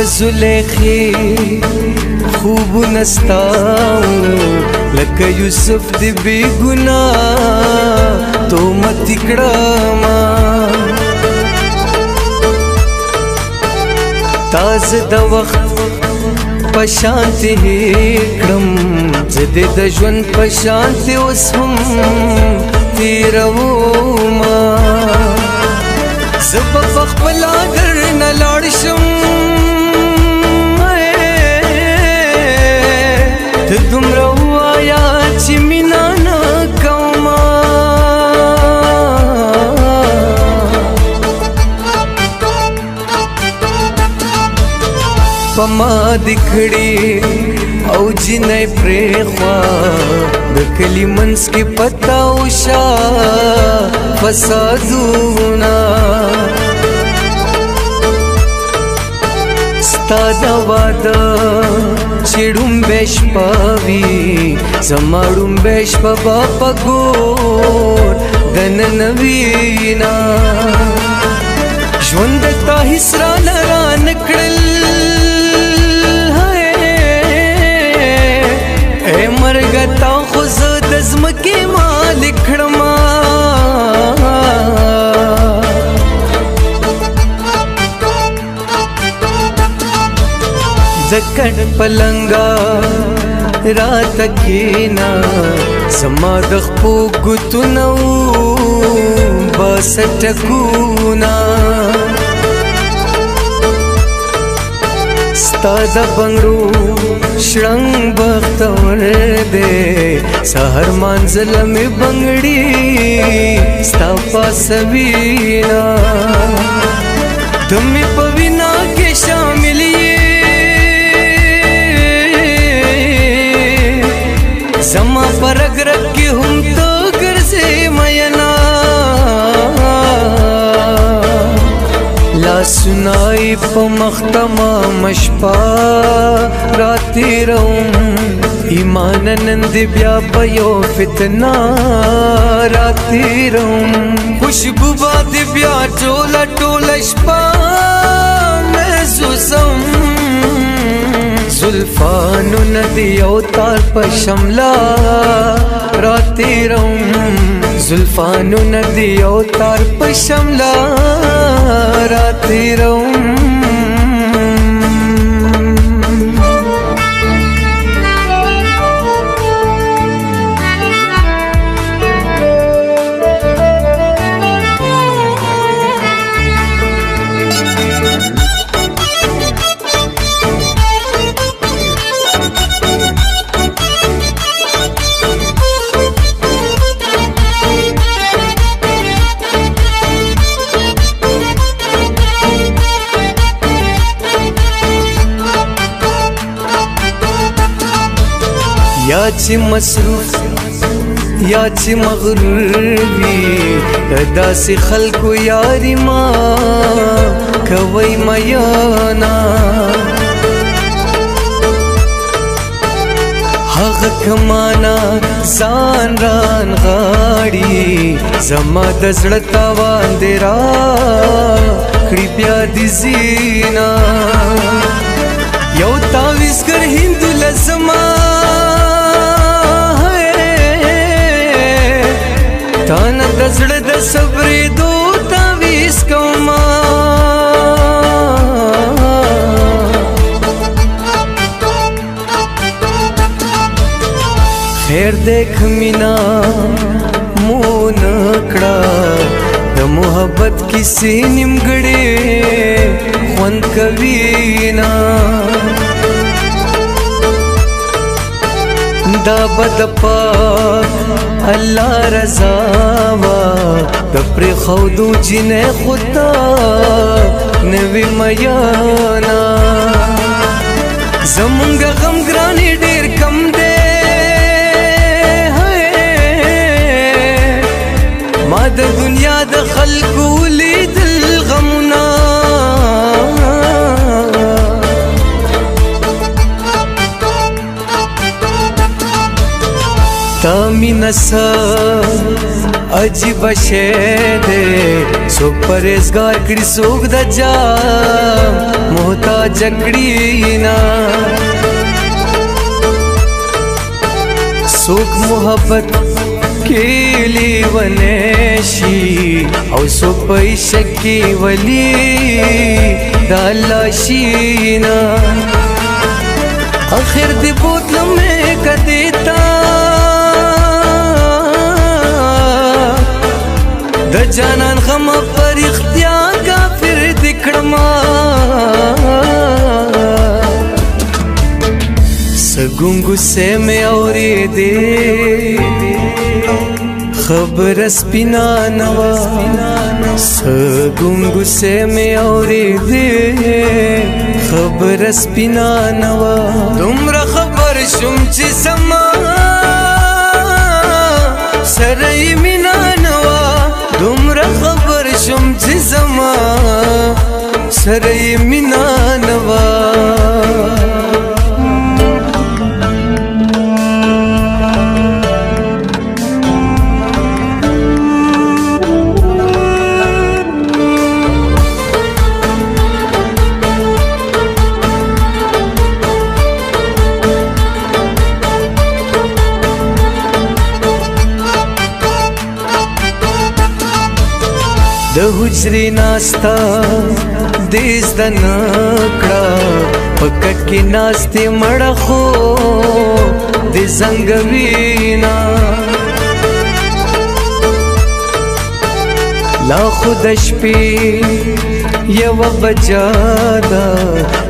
زلیخی خوب نستاو لکه یوسف دی بی گناه تو مت کړما تاز د وخت پشانتی کړم زده د ژوند پشانتی اوس هم تیروما زب خپل اگر نه لاړ شم ته دومره وایا چې مینا نه کومه پما دکھڑی او جنای پریخوا د کلی منس کی پتا اوشا فسادونا ستا دا وادا چیڑم بیش پاوی زماڑم بیش پا باپا گور دن نوینا ژوندتا حسرا لرا نکڑل مرګتا خو زه د ځمکې مالک کړما د کټ پلنګا رات کېنا زما د خپو ګوتونو بس ټکونا ستا د بنګړو شړنګ بختور دے سحر منزل میں بنگڑی ستا پاسوینا تم پوینا کے شاملی زما پر رگ رگ کی ہم تو گر سے مینا لا سنائی پا مختما مشپا راتی روم ایمان نند بیا بیو فتنا راتی روم خوشبو باد بیا ٹولا ٹولا شپا میں زوزم زلفانو ندی اوتار پا شملا راتی روم زلفانو ندی اوتار پا شملا راتی روم یا چې مصروف یا چې مغرور وي داسې خلکو یاري ما کوي میانا هغه کمانا ځان ران غاړي زما د زړه تاوان دې راکړي بیا دې زینا یو تاویزګر هندو لزما تانا د زړه د صبرې دو تعویز کوما خیر دیکھ مینا مون کړه د محبت کیسې نیمګړې خوند کوي نا دا بد پاک اللہ رضا وا د پر خودو جنې خدا نوی میانا زمونږ غم ګرانی ډیر کم دی ما د دنیا د خلکو لیدل غمنا تا مینه عجیب شے دے سوک پریزگار کڑی سوک دا جام محتاج کڑی نا سوک محبت کیلی ونیشی او سوک پیشکی ولی دالاشینا آخر دی بوتل میں کدیتا د جانان غم پر اختیار کافر دکھڑما سگونگو سے میں اوری دے خبر سپینا نوا سگونگو سے میں اوری دے خبر سپینا نوا تمرا خبر شم چی سما سرئی مینا نوا تمرا خبر شم چی سما سرئی مینا نوا د حجری ناستا دیز د نکڑا پکٹ کی ناستی مڑا خو دی زنگوینا لا خودش پی یو بجادا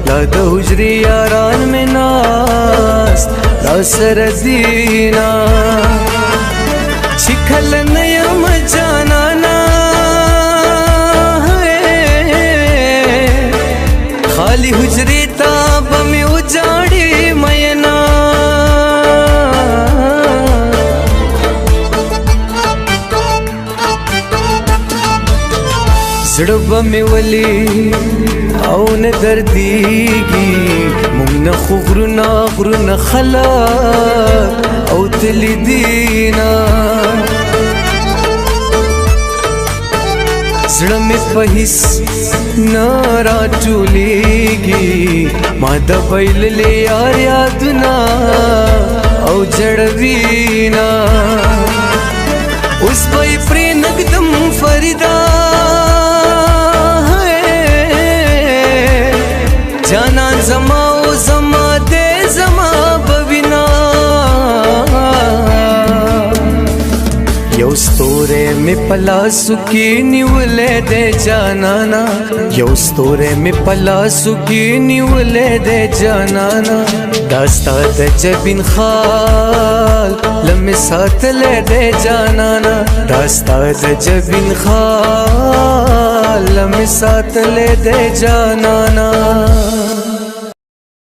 لا د حجری یاران میں ناست لا سردینا چکھل نیم جانانا خالی حجری تاب میں اجاڑی مینا زڑب میں ولی او نه دردیگی مونږ نه خو غرونه خلق او تلی دینا زړه مې په هیڅ نه راټولیږي ما د بایللې یار یادونه او جړوینا اوس به یې پرې نږدم فریدا جانان زما او زما دې زما بوینا یو ستوره می پلاسو کی نیولې دې جانانا یو ستوره می پلاسو کی نیولې دې جانانا داستا د جبین خال لمه ساتلې دې جانانا داستا د جبین خال لمه ساتلې دې جانانا